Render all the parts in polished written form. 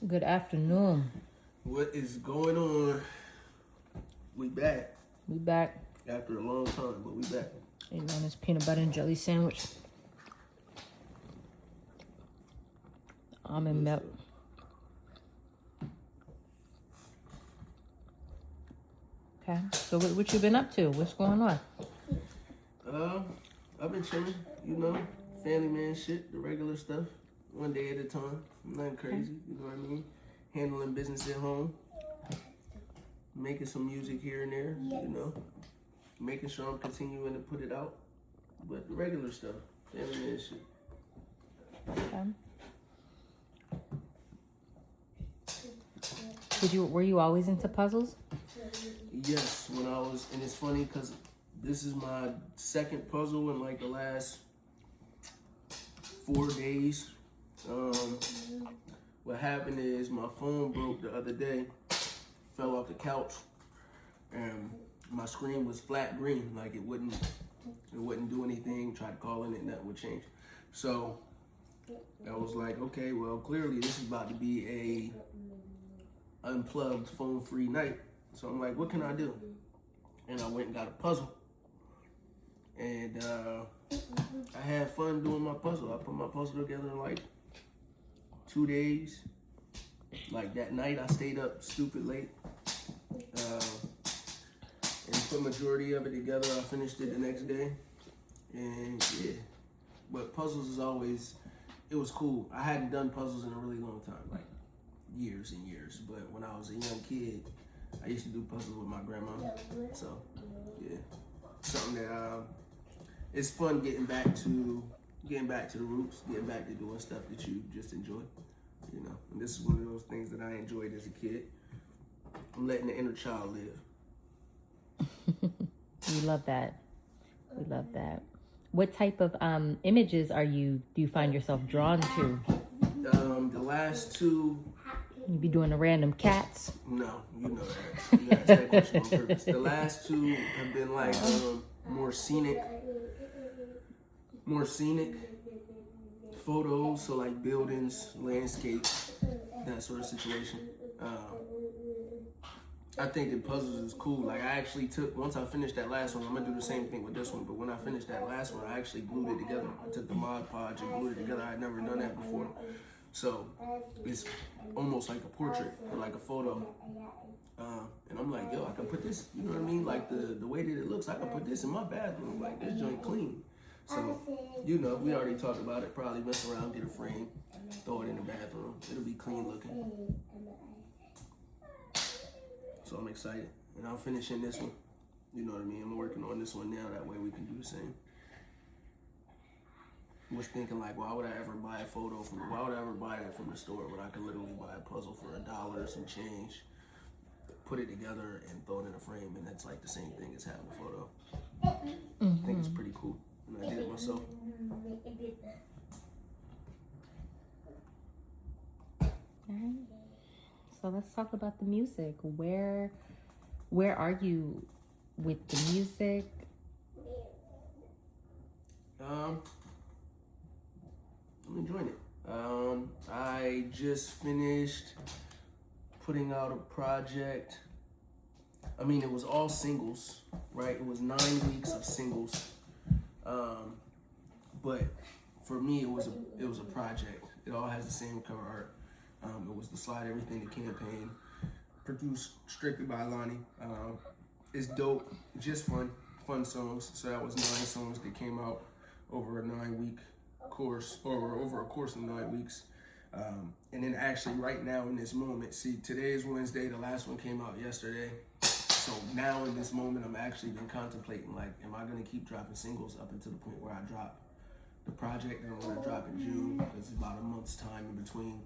Good afternoon. What is going on? We back We back. after a long time, but we back. Eating on this peanut butter and jelly sandwich. Almond milk. Okay. So what you been up to? What's going on? I've been chilling, family man shit, the regular stuff, one day at a time. Nothing crazy, you know what I mean? Handling business at home, making some music here and there, making sure I'm continuing to put it out. But the regular stuff, family man shit. Okay. Were you always into puzzles? Yes, when I was, and it's funny because this is my second puzzle in like the last 4 days. What happened is my phone broke the other day, fell off the couch, and my screen was flat green, like it wouldn't do anything. Tried calling it, nothing would change. So I was like, okay, well clearly this is about to be a unplugged, phone-free night. So I'm like, what can I do? And I went and got a puzzle. And I had fun doing my puzzle. I put my puzzle together in like 2 days. Like that night, I stayed up stupid late. And put majority of it together. I finished it the next day. And yeah. But puzzles is always, it was cool. I hadn't done puzzles in a really long time, like years and years. But when I was a young kid, I used to do puzzles with my grandma. So yeah, something that it's fun getting back to the roots, getting back to doing stuff that you just enjoy, And this is one of those things that I enjoyed as a kid. I'm letting the inner child live. We love that. We love that. What type of images do you find yourself drawn to? The last two. You be doing the random cats? No, you know that. You asked that question on purpose. The last two have been like more scenic photos, so like buildings, landscape, that sort of situation. I think that puzzles is cool. Like I actually once I finished that last one, I'm gonna do the same thing with this one, but when I finished that last one, I actually glued it together. I took the Mod Podge and glued it together. I had never done that before. So it's almost like a portrait or like a photo. And I'm like, yo, I can put this, you know what I mean? Like the way that it looks, I can put this in my bathroom. Like this joint clean. So, we already talked about it. Probably mess around, get a frame, throw it in the bathroom. It'll be clean looking. So I'm excited. And I'm finishing this one. You know what I mean? I'm working on this one now. That way we can do the same. I was thinking like, why would I ever buy that from the store when I could literally buy a puzzle for $1 or some change, put it together and throw it in a frame, and that's like the same thing as having a photo. I think it's pretty cool. And I did it myself. Alright. So let's talk about the music. Where are you with the music? I'm enjoying it. I just finished putting out a project. I mean, it was all singles, right? It was 9 weeks of singles. But for me, it was a project. It all has the same cover art. It was the Slide Everything to campaign, produced strictly by Lonnie. It's dope, just fun songs. So that was 9 songs that came out over a 9-week course, or over a course of 9 weeks. And then actually right now in this moment, see, today is Wednesday, the last one came out yesterday. So now in this moment, I'm actually been contemplating, like, am I gonna keep dropping singles up until the point where I drop the project that I'm gonna drop in June? It's about a month's time in between.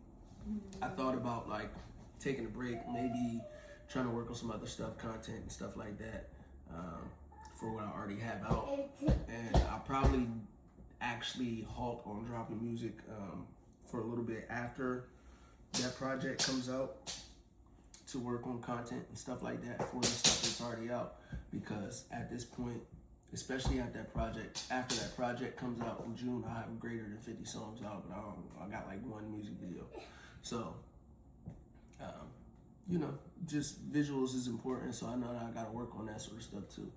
I thought about like taking a break, maybe trying to work on some other stuff, content and stuff like that, for what I already have out. And I'll probably actually halt on dropping music for a little bit after that project comes out, to work on content and stuff like that for the stuff that's already out. Because at this point, especially after that project comes out in June, I have greater than 50 songs out, but I got like 1 music video. So you know, just visuals is important, so I know that I gotta work on that sort of stuff too.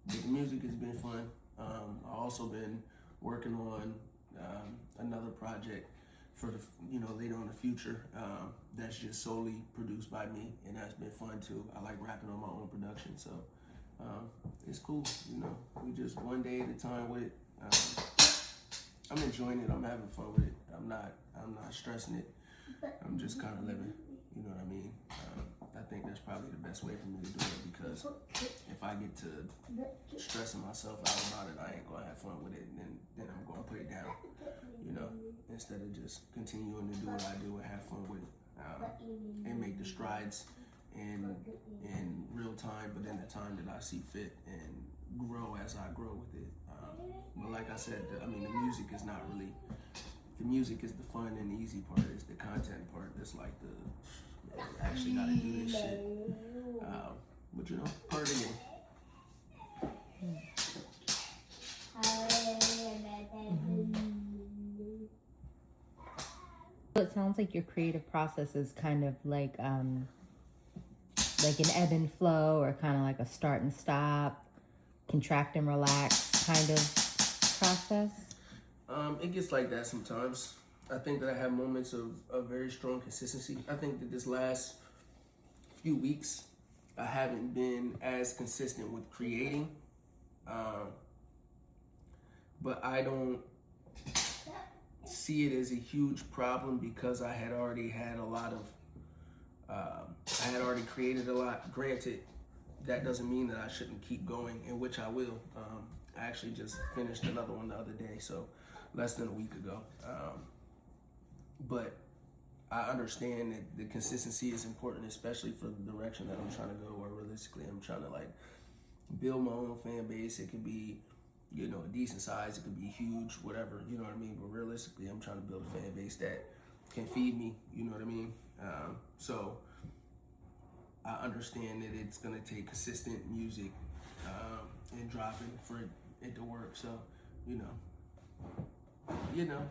But the music has been fun. I've also been working on another project for the, you know, later on in the future, that's just solely produced by me, and that's been fun too. I like rapping on my own production, so it's cool. You know, we just one day at a time with it. I'm enjoying it. I'm having fun with it. I'm not stressing it. I'm just kind of living. You know what I mean? I think that's probably the best way for me to do it, because if I get to stressing myself out about it, I ain't gonna have fun with it, and then I'm gonna put it down. You know, instead of just continuing to do what I do and have fun with it, and make the strides in real time, but in the time that I see fit, and grow as I grow with it. But like I said, the music is not really. The music is the fun and the easy part. It's the content part that's like the actually gotta do this shit. But you know, part of the game. So it sounds like your creative process is kind of like an ebb and flow, or kind of like a start and stop, contract and relax kind of process. It gets like that sometimes. I think that I have moments of very strong consistency. I think that this last few weeks, I haven't been as consistent with creating. But I don't see it as a huge problem, because I had already had a lot of, I had already created a lot. Granted, that doesn't mean that I shouldn't keep going, in which I will. I actually just finished another one the other day, so less than a week ago. But I understand that the consistency is important, especially for the direction that I'm trying to go, or realistically, I'm trying to like build my own fan base. It could be, you know, a decent size, it could be huge, whatever, you know what I mean? But realistically, I'm trying to build a fan base that can feed me, you know what I mean? So I understand that it's gonna take consistent music and dropping for it to work. So, you know.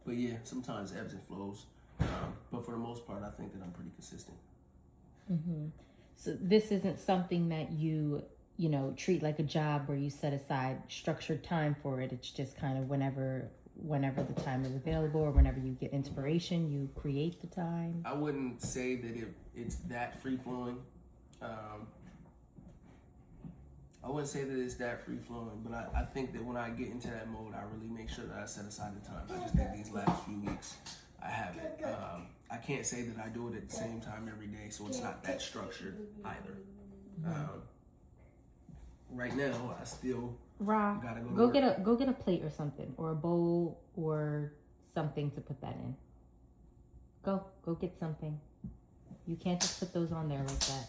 But yeah, sometimes ebbs and flows. But for the most part, I think that I'm pretty consistent. Mm-hmm. So this isn't something that you treat like a job, where you set aside structured time for it. It's just kind of whenever the time is available, or whenever you get inspiration, you create the time. I wouldn't say that it's that free flowing. I wouldn't say that it's that free flowing, but I think that when I get into that mode, I really make sure that I set aside the time. I just think these last few weeks, I haven't. I can't say that I do it at the same time every day, so it's not that structured either. Right now, I still gotta go get a plate or something, or a bowl or something to put that in. Go get something. You can't just put those on there like that.